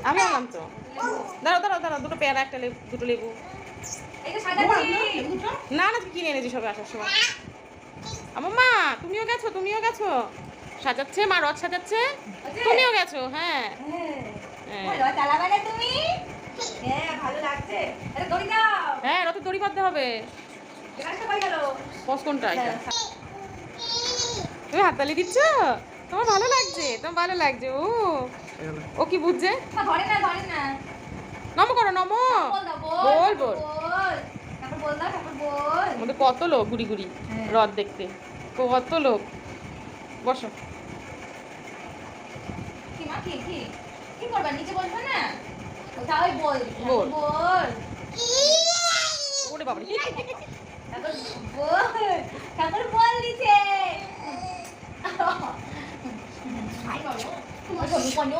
আমি আনলাম তো। দাঁড়াও দুটো পেয়ারা একটা লেবু দুটো লেবু। না না কিনে এনেছি সবে আসার সময়। আমার মা তুমিও গেছো সাজাচ্ছে মা রথ সাজাচ্ছে তুমিও গেছো। হ্যাঁ হ্যাঁ রথের দড়ি বাঁধতে হবে। কোনটা এটা তুমি হাততালি দিচ্ছ? তোমার ভালো লাগছে ও ও কি বুঝছে? নম করো নম বল বল কত লোক গুড়ি গুড়ি রথ দেখতে কত লোক। বসো কি করবা নিচে বসবে না তাই বল ওরে বাবা ঠাকুর বল দিছে আই বাবা তুমি কোন